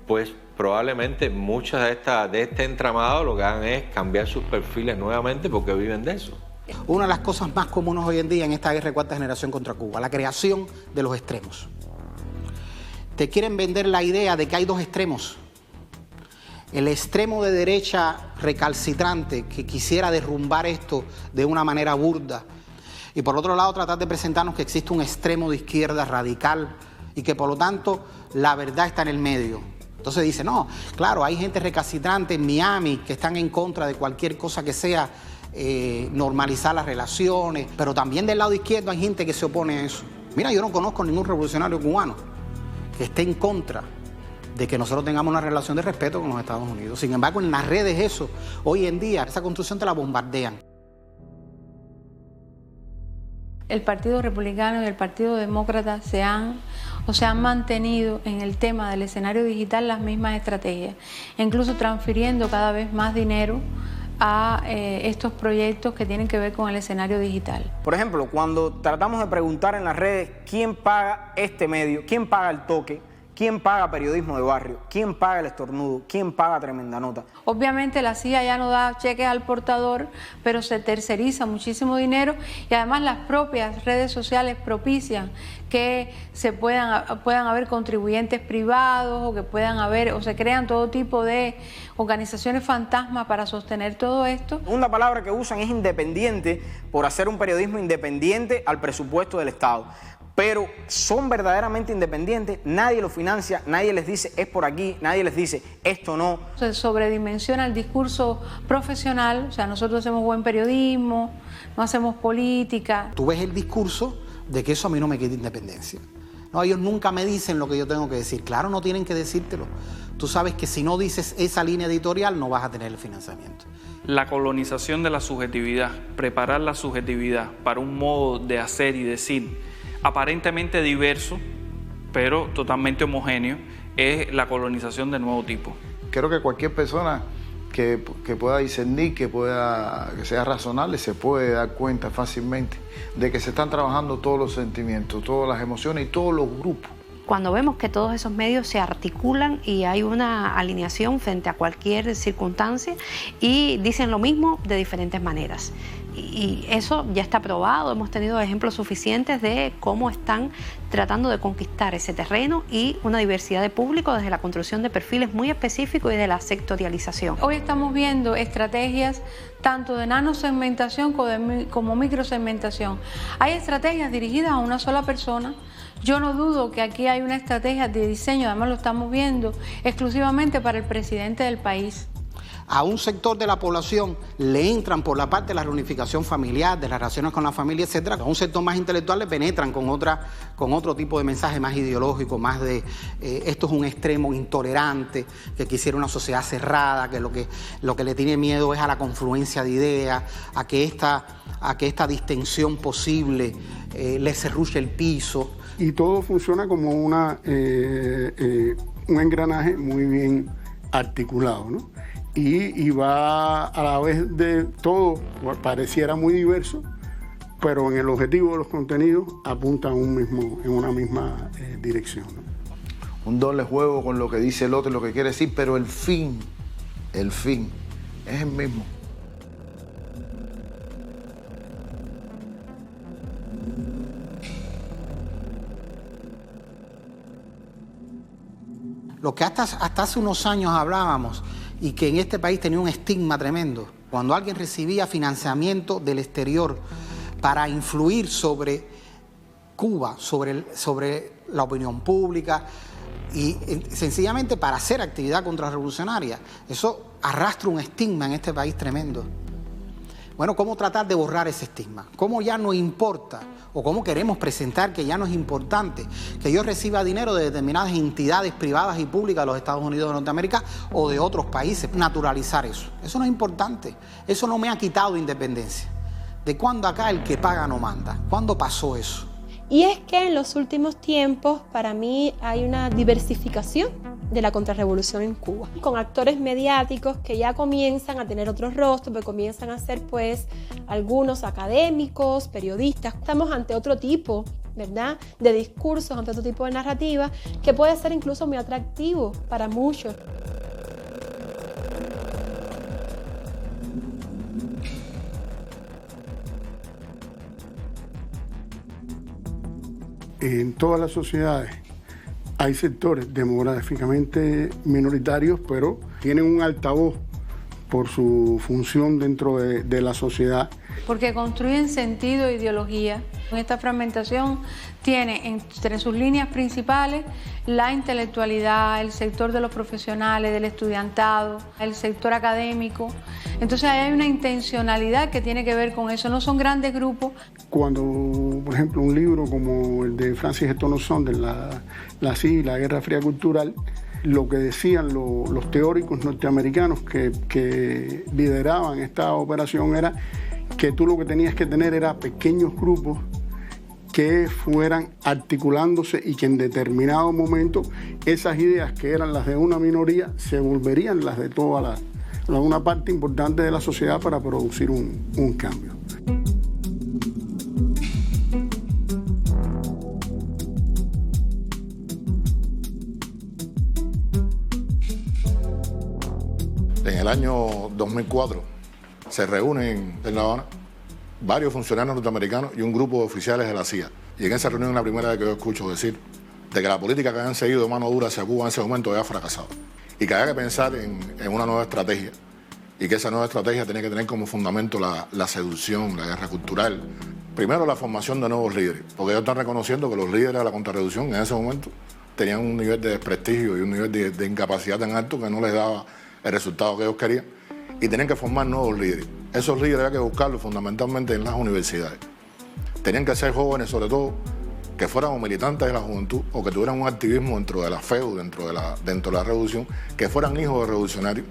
pues probablemente muchas de este entramado lo que hagan es cambiar sus perfiles nuevamente porque viven de eso. Una de las cosas más comunes hoy en día en esta guerra de cuarta generación contra Cuba, la creación de los extremos. Te quieren vender la idea de que hay dos extremos. El extremo de derecha recalcitrante que quisiera derrumbar esto de una manera burda, y por otro lado tratar de presentarnos que existe un extremo de izquierda radical y que por lo tanto la verdad está en el medio. Entonces dice, no, claro, hay gente recalcitrante en Miami que están en contra de cualquier cosa que sea normalizar las relaciones, pero también del lado izquierdo hay gente que se opone a eso. Mira, yo no conozco ningún revolucionario cubano que esté en contra de que nosotros tengamos una relación de respeto con los Estados Unidos. Sin embargo, en las redes eso, hoy en día, esa construcción te la bombardean. El Partido Republicano y el Partido Demócrata se han mantenido en el tema del escenario digital las mismas estrategias, incluso transfiriendo cada vez más dinero a estos proyectos que tienen que ver con el escenario digital. Por ejemplo, cuando tratamos de preguntar en las redes quién paga este medio, quién paga el toque, quién paga periodismo de barrio, quién paga el estornudo, quién paga tremenda nota. Obviamente la CIA ya no da cheques al portador, pero se terceriza muchísimo dinero, y además las propias redes sociales propician que se puedan haber contribuyentes privados, o que puedan haber, o se crean todo tipo de organizaciones fantasmas para sostener todo esto. Una palabra que usan es independiente, por hacer un periodismo independiente al presupuesto del Estado. Pero son verdaderamente independientes, nadie los financia, nadie les dice es por aquí, nadie les dice esto no. Se sobredimensiona el discurso profesional, o sea, nosotros hacemos buen periodismo, no hacemos política. Tú ves el discurso de que eso a mí no me quita independencia. No, ellos nunca me dicen lo que yo tengo que decir. Claro, no tienen que decírtelo. Tú sabes que si no dices esa línea editorial no vas a tener el financiamiento. La colonización de la subjetividad, preparar la subjetividad para un modo de hacer y decir aparentemente diverso, pero totalmente homogéneo, es la colonización del nuevo tipo. Creo que cualquier persona que pueda discernir, que sea razonable, se puede dar cuenta fácilmente de que se están trabajando todos los sentimientos, todas las emociones y todos los grupos. Cuando vemos que todos esos medios se articulan y hay una alineación frente a cualquier circunstancia y dicen lo mismo de diferentes maneras. Y eso ya está probado, hemos tenido ejemplos suficientes de cómo están tratando de conquistar ese terreno y una diversidad de público desde la construcción de perfiles muy específicos y de la sectorialización. Hoy estamos viendo estrategias tanto de nanosegmentación como microsegmentación. Hay estrategias dirigidas a una sola persona. Yo no dudo que aquí hay una estrategia de diseño, además lo estamos viendo, exclusivamente para el presidente del país. A un sector de la población le entran por la parte de la reunificación familiar, de las relaciones con la familia, etcétera. A un sector más intelectual le penetran con otro tipo de mensaje más ideológico, más de esto es un extremo intolerante, que quisiera una sociedad cerrada, que lo que le tiene miedo es a la confluencia de ideas, a que esta distensión posible le serruche el piso. Y todo funciona como un engranaje muy bien articulado, ¿no? Y va a la vez de todo, pareciera muy diverso, pero en el objetivo de los contenidos apuntan en una misma dirección, ¿no? Un doble juego con lo que dice el otro y lo que quiere decir, pero el fin es el mismo. Lo que hasta hace unos años hablábamos y que en este país tenía un estigma tremendo. Cuando alguien recibía financiamiento del exterior para influir sobre Cuba, sobre la opinión pública y sencillamente para hacer actividad contrarrevolucionaria, eso arrastra un estigma en este país tremendo. Bueno, ¿cómo tratar de borrar ese estigma? ¿Cómo ya no importa o cómo queremos presentar que ya no es importante que yo reciba dinero de determinadas entidades privadas y públicas de los Estados Unidos de Norteamérica o de otros países? Naturalizar eso. Eso no es importante. Eso no me ha quitado independencia. ¿De cuándo acá el que paga no manda? ¿Cuándo pasó eso? Y es que en los últimos tiempos, para mí, hay una diversificación de la contrarrevolución en Cuba, con actores mediáticos que ya comienzan a tener otros rostros, que comienzan a ser pues algunos académicos, periodistas. Estamos ante otro tipo, ¿verdad?, de discursos, ante otro tipo de narrativa que puede ser incluso muy atractivo para muchos. En todas las sociedades hay sectores demográficamente minoritarios, pero tienen un altavoz por su función dentro de la sociedad. Porque construyen sentido e ideología. Esta fragmentación tiene entre sus líneas principales la intelectualidad, el sector de los profesionales, del estudiantado, el sector académico. Entonces hay una intencionalidad que tiene que ver con eso, no son grandes grupos. Cuando, por ejemplo, un libro como el de Francis Estono Saunders, la CIA, la Guerra Fría Cultural, lo que decían los teóricos norteamericanos que lideraban esta operación era que tú lo que tenías que tener era pequeños grupos que fueran articulándose y que en determinado momento esas ideas que eran las de una minoría se volverían las de toda una parte importante de la sociedad para producir un cambio. En el año 2004 se reúnen en La Habana varios funcionarios norteamericanos y un grupo de oficiales de la CIA. Y en esa reunión es la primera vez que yo escucho decir de que la política que habían seguido de mano dura hacia Cuba en ese momento había fracasado. Y que había que pensar en una nueva estrategia. Y que esa nueva estrategia tenía que tener como fundamento la seducción, la guerra cultural. Primero la formación de nuevos líderes. Porque ellos están reconociendo que los líderes de la contrarrevolución en ese momento tenían un nivel de desprestigio y un nivel de incapacidad tan alto que no les daba el resultado que ellos querían. Y tenían que formar nuevos líderes. Esos líderes había que buscarlos fundamentalmente en las universidades. Tenían que ser jóvenes, sobre todo, que fueran militantes de la juventud o que tuvieran un activismo dentro de la FEU, dentro de la revolución, que fueran hijos de revolucionarios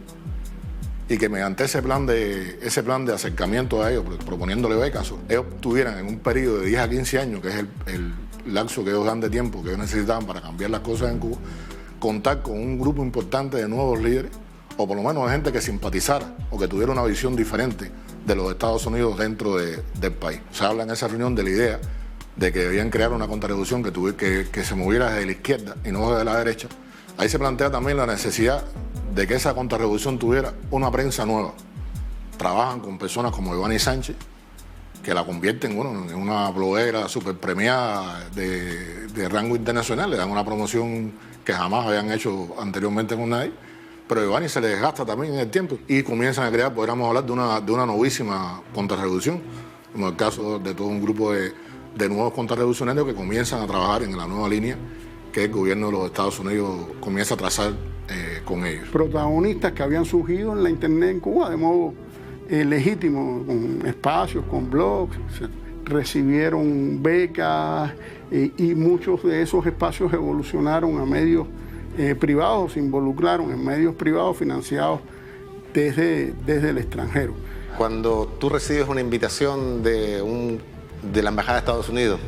y que mediante ese plan de acercamiento a ellos, proponiéndole becas, ellos tuvieran en un periodo de 10 a 15 años, que es el lapso que ellos dan de tiempo que ellos necesitaban para cambiar las cosas en Cuba, contar con un grupo importante de nuevos líderes, o por lo menos de gente que simpatizara o que tuviera una visión diferente de los Estados Unidos dentro del país. Se habla en esa reunión de la idea de que debían crear una contrarrevolución que se moviera desde la izquierda y no desde la derecha. Ahí se plantea también la necesidad de que esa contrarrevolución tuviera una prensa nueva. Trabajan con personas como Ivani Sánchez, que la convierten en una bloguera súper premiada de rango internacional, le dan una promoción que jamás habían hecho anteriormente con nadie. Pero a Ivani se le desgasta también en el tiempo y comienzan a crear, podríamos hablar de una novísima contrarrevolución, como el caso de todo un grupo de nuevos contrarrevolucionarios que comienzan a trabajar en la nueva línea que el gobierno de los Estados Unidos comienza a trazar con ellos. Protagonistas que habían surgido en la internet en Cuba de modo legítimo, con espacios, con blogs, recibieron becas y muchos de esos espacios evolucionaron a medios privados, se involucraron en medios privados financiados desde el extranjero. Cuando tú recibes una invitación de la Embajada de Estados Unidos,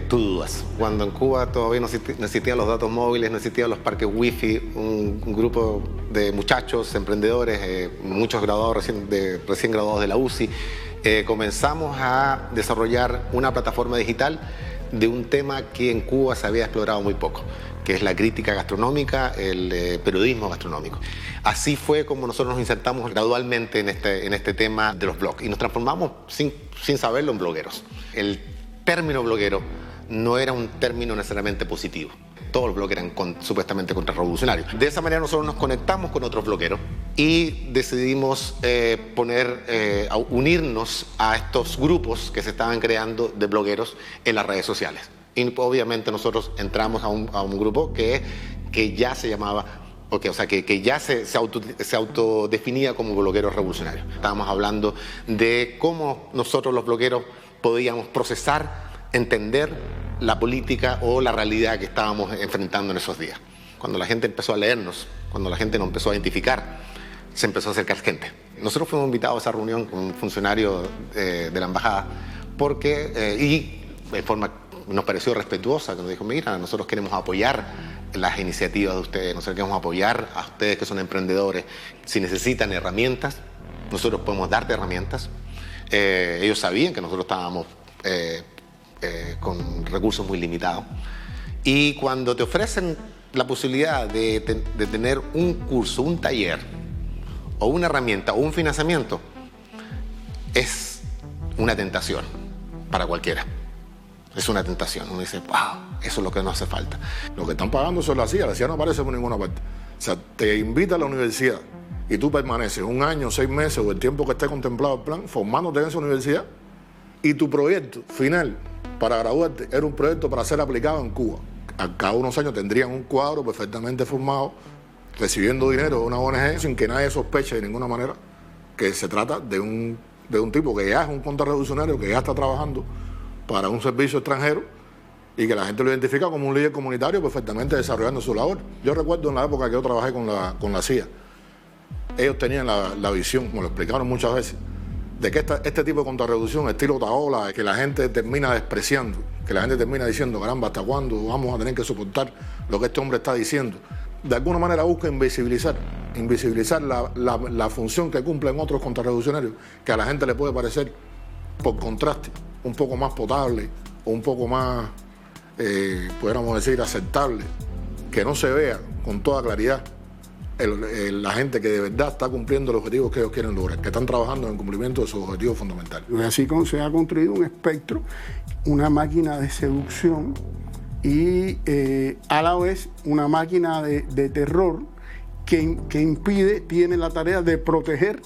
tú dudas. Cuando en Cuba todavía no existían los datos móviles, no existían los parques wifi, un grupo de muchachos, emprendedores, muchos graduados recién graduados de la UCI, comenzamos a desarrollar una plataforma digital de un tema que en Cuba se había explorado muy poco, que es la crítica gastronómica, el periodismo gastronómico. Así fue como nosotros nos insertamos gradualmente en este tema de los blogs y nos transformamos sin saberlo en blogueros. El término bloguero no era un término necesariamente positivo. Todos los blogueros eran supuestamente contrarrevolucionarios. De esa manera nosotros nos conectamos con otros blogueros y decidimos unirnos a estos grupos que se estaban creando de blogueros en las redes sociales. Y obviamente nosotros entramos a un grupo que ya se llamaba, que ya se autodefinía como blogueros revolucionarios. Estábamos hablando de cómo nosotros los blogueros podíamos procesar, entender la política o la realidad que estábamos enfrentando en esos días. Cuando la gente empezó a leernos, cuando la gente nos empezó a identificar, se empezó a acercar gente. Nosotros fuimos invitados a esa reunión con un funcionario de la embajada y de forma nos pareció respetuosa, que nos dijo, mira, nosotros queremos apoyar las iniciativas de ustedes, nosotros queremos apoyar a ustedes que son emprendedores. Si necesitan herramientas, nosotros podemos darte herramientas. Ellos sabían que nosotros estábamos con recursos muy limitados. Y cuando te ofrecen la posibilidad de tener un curso, un taller, o una herramienta, o un financiamiento, es una tentación para cualquiera. Es una tentación. Uno dice, wow, eso es lo que nos hace falta. Lo que están pagando son la CIA no aparece por ninguna parte. O sea, te invita a la universidad y tú permaneces 1 año, 6 meses o el tiempo que esté contemplado el plan, formándote en esa universidad, y tu proyecto final para graduarte era un proyecto para ser aplicado en Cuba. A cada unos años tendrían un cuadro perfectamente formado, recibiendo dinero de una ONG sin que nadie sospeche de ninguna manera que se trata de un tipo que ya es un contrarrevolucionario, que ya está trabajando para un servicio extranjero y que la gente lo identifica como un líder comunitario perfectamente desarrollando su labor. Yo recuerdo en la época que yo trabajé con la CIA, ellos tenían la visión, como lo explicaron muchas veces, de que este tipo de contrarrevolución, estilo Otaola, que la gente termina despreciando, que la gente termina diciendo, caramba, ¿hasta cuándo vamos a tener que soportar lo que este hombre está diciendo? De alguna manera busca invisibilizar la función que cumplen otros contrarrevolucionarios, que a la gente le puede parecer, por contraste, un poco más potable o un poco más, pudiéramos decir, aceptable, que no se vea con toda claridad la gente que de verdad está cumpliendo los objetivos que ellos quieren lograr, que están trabajando en el cumplimiento de sus objetivos fundamentales. Y así se ha construido un espectro, una máquina de seducción y a la vez una máquina de terror que tiene la tarea de proteger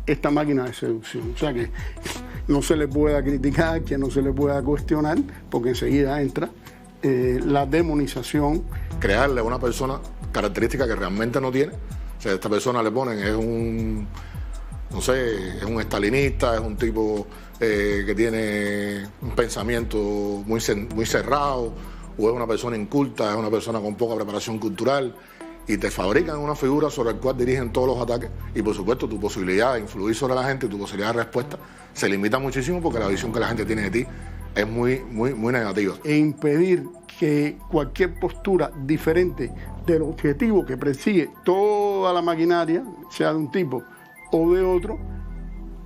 esta máquina de seducción. O sea que no se le pueda criticar, que no se le pueda cuestionar, porque enseguida entra la demonización. Crearle a una persona características que realmente no tiene. O sea, a esta persona le ponen, es un estalinista, es un tipo que tiene un pensamiento muy cerrado, o es una persona inculta, es una persona con poca preparación cultural, y te fabrican una figura sobre la cual dirigen todos los ataques, y por supuesto tu posibilidad de influir sobre la gente y tu posibilidad de respuesta se limita muchísimo porque la visión que la gente tiene de ti es muy negativa. E impedir que cualquier postura diferente del objetivo que persigue toda la maquinaria, sea de un tipo o de otro,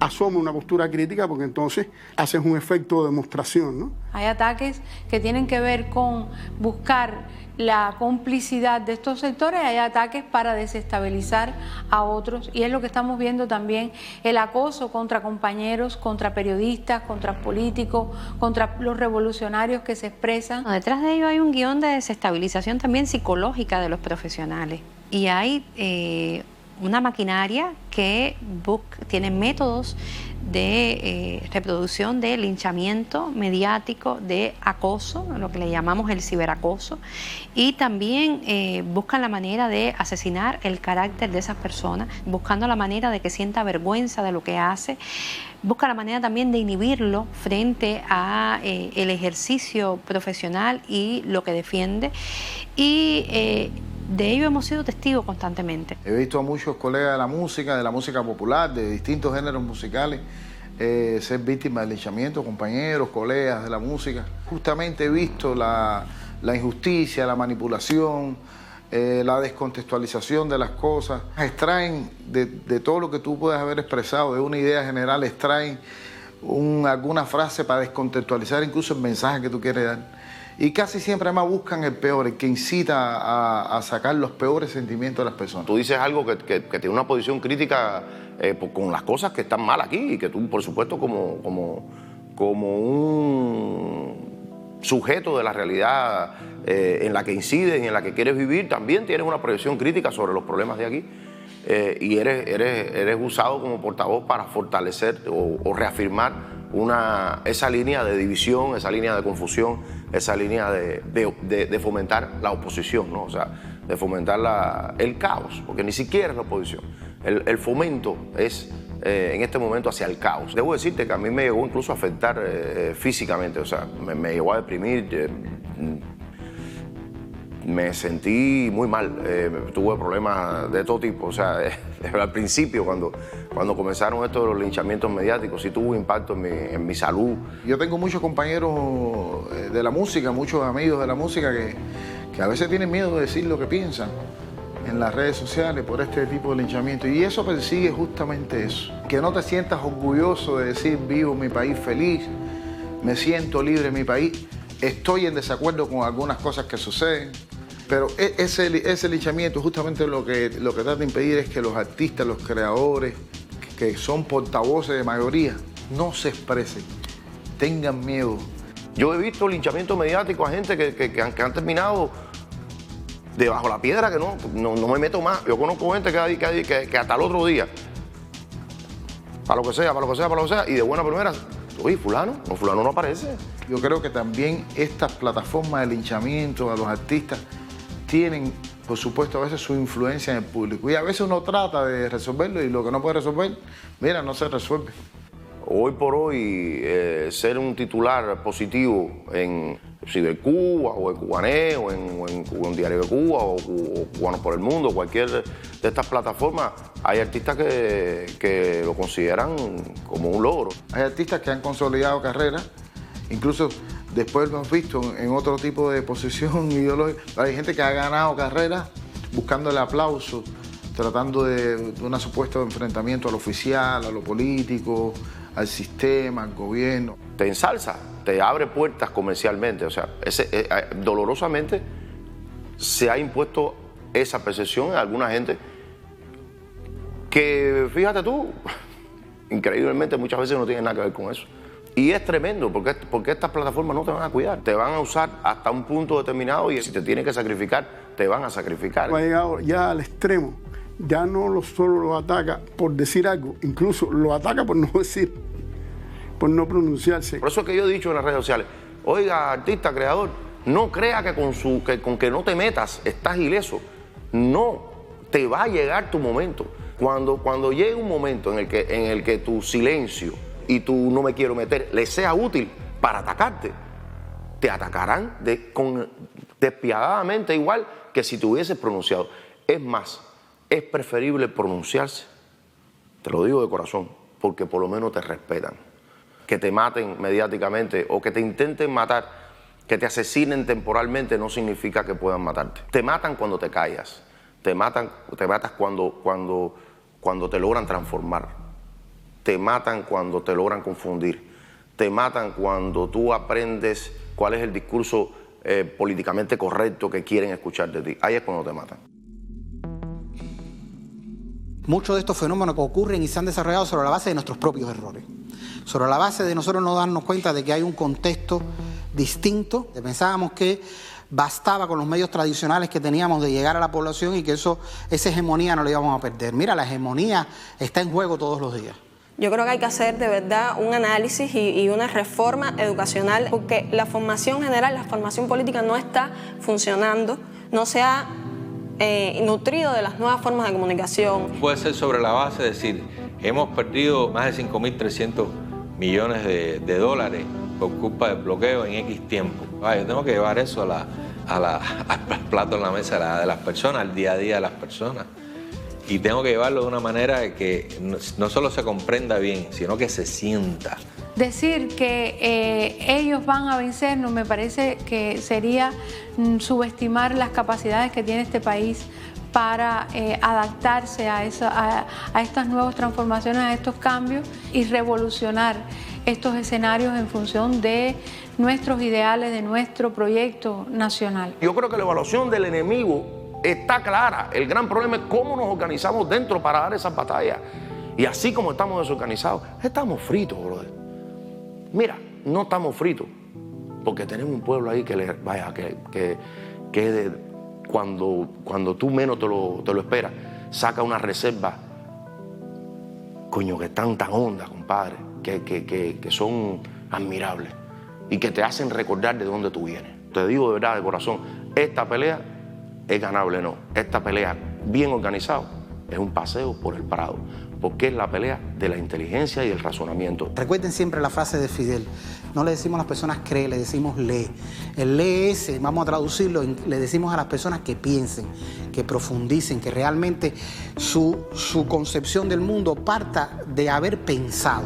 asoma una postura crítica, porque entonces haces un efecto de demostración, ¿no? Hay ataques que tienen que ver con buscar la complicidad de estos sectores, hay ataques para desestabilizar a otros, y es lo que estamos viendo también, el acoso contra compañeros, contra periodistas, contra políticos, contra los revolucionarios que se expresan. Detrás de ello hay un guión de desestabilización también psicológica de los profesionales, y hay una maquinaria que tiene métodos de reproducción de linchamiento mediático, de acoso, lo que le llamamos el ciberacoso, y también buscan la manera de asesinar el carácter de esas personas, buscando la manera de que sienta vergüenza de lo que hace, busca la manera también de inhibirlo frente a el ejercicio profesional y lo que defiende, y de ello hemos sido testigos constantemente. He visto a muchos colegas de la música popular, de distintos géneros musicales, ser víctimas de linchamiento, compañeros, colegas de la música. Justamente he visto la injusticia, la manipulación, la descontextualización de las cosas. Extraen de todo lo que tú puedes haber expresado, de una idea general, extraen alguna frase para descontextualizar incluso el mensaje que tú quieres dar. Y casi siempre además buscan el peor, el que incita a sacar los peores sentimientos de las personas. Tú dices algo que tiene una posición crítica con las cosas que están mal aquí y que tú, por supuesto, como un sujeto de la realidad en la que incides y en la que quieres vivir, también tienes una proyección crítica sobre los problemas de aquí. Y eres usado como portavoz para fortalecer o reafirmar esa línea de división, esa línea de confusión, esa línea de fomentar la oposición, ¿no? O sea, de fomentar el caos, porque ni siquiera es la oposición. El fomento es en este momento hacia el caos. Debo decirte que a mí me llegó incluso a afectar físicamente, o sea, me llegó a deprimir. Me sentí muy mal, tuve problemas de todo tipo, o sea, al principio cuando comenzaron esto de los linchamientos mediáticos, sí tuvo impacto en mi salud. Yo tengo muchos compañeros de la música, muchos amigos de la música que a veces tienen miedo de decir lo que piensan en las redes sociales por este tipo de linchamiento, y eso persigue justamente eso, que no te sientas orgulloso de decir vivo en mi país feliz, me siento libre en mi país, estoy en desacuerdo con algunas cosas que suceden. Pero ese linchamiento justamente lo que trata de impedir es que los artistas, los creadores, que son portavoces de mayoría, no se expresen, tengan miedo. Yo he visto linchamientos mediáticos a gente que han terminado debajo la piedra, que no me meto más. Yo conozco gente que hasta el otro día, para lo que sea, y de buena primera, oye, fulano no aparece. Yo creo que también estas plataformas de linchamiento a los artistas tienen, por supuesto, a veces su influencia en el público. Y a veces uno trata de resolverlo y lo que no puede resolver, mira, no se resuelve. Hoy por hoy, ser un titular positivo en Cibercuba o en Cubanet o en Diario de Cuba o Cubanos por el Mundo, cualquier de estas plataformas, hay artistas que lo consideran como un logro. Hay artistas que han consolidado carreras, incluso después lo hemos visto en otro tipo de posición ideológica. Hay gente que ha ganado carreras buscando el aplauso, tratando de un supuesto enfrentamiento a lo oficial, a lo político, al sistema, al gobierno. Te ensalza, te abre puertas comercialmente. O sea, dolorosamente se ha impuesto esa percepción en alguna gente que, fíjate tú, increíblemente muchas veces no tiene nada que ver con eso. Y es tremendo, porque estas plataformas no te van a cuidar. Te van a usar hasta un punto determinado y si te tienen que sacrificar, te van a sacrificar. Ha llegado ya al extremo. Ya no solo lo ataca por decir algo, incluso lo ataca por no decir, por no pronunciarse. Por eso es que yo he dicho en las redes sociales, oiga, artista, creador, no crea que con que no te metas estás ileso. No, te va a llegar tu momento. Cuando llegue un momento en el que tu silencio y tu no me quiero meter le sea útil para atacarte, te atacarán despiadadamente igual que si te hubieses pronunciado. Es más, es preferible pronunciarse, te lo digo de corazón, porque por lo menos te respetan. Que te maten mediáticamente o que te intenten matar, que te asesinen temporalmente no significa que puedan matarte. Te matan cuando te callas, te matas cuando te logran transformar. Te matan cuando te logran confundir, te matan cuando tú aprendes cuál es el discurso políticamente correcto que quieren escuchar de ti. Ahí es cuando te matan. Muchos de estos fenómenos que ocurren y se han desarrollado sobre la base de nuestros propios errores, sobre la base de nosotros no darnos cuenta de que hay un contexto distinto. Pensábamos que bastaba con los medios tradicionales que teníamos de llegar a la población y que esa hegemonía no la íbamos a perder. Mira, la hegemonía está en juego todos los días. Yo creo que hay que hacer de verdad un análisis y una reforma educacional, porque la formación general, la formación política no está funcionando, no se ha nutrido de las nuevas formas de comunicación. Puede ser sobre la base de decir, hemos perdido más de 5.300 millones de dólares por culpa del bloqueo en X tiempo. Yo tengo que llevar eso al plato en la mesa de las personas, al día a día de las personas. Y tengo que llevarlo de una manera que no solo se comprenda bien, sino que se sienta. Decir que ellos van a vencernos me parece que sería subestimar las capacidades que tiene este país para adaptarse a estas nuevas transformaciones, a estos cambios y revolucionar estos escenarios en función de nuestros ideales, de nuestro proyecto nacional. Yo creo que la evaluación del enemigo está clara. El gran problema es cómo nos organizamos dentro para dar esas batallas. Y así como estamos desorganizados, estamos fritos, brother. Mira, no estamos fritos, porque tenemos un pueblo ahí cuando tú menos te lo esperas, saca una reserva, coño, que están tan hondas, compadre, que son admirables y que te hacen recordar de dónde tú vienes. Te digo de verdad, de corazón, esta pelea es ganable, no. Esta pelea, bien organizado, es un paseo por el Prado, porque es la pelea de la inteligencia y el razonamiento. Recuerden siempre la frase de Fidel. No le decimos a las personas cree, le decimos lee. El lee ese, vamos a traducirlo, le decimos a las personas que piensen, que profundicen, que realmente su concepción del mundo parta de haber pensado.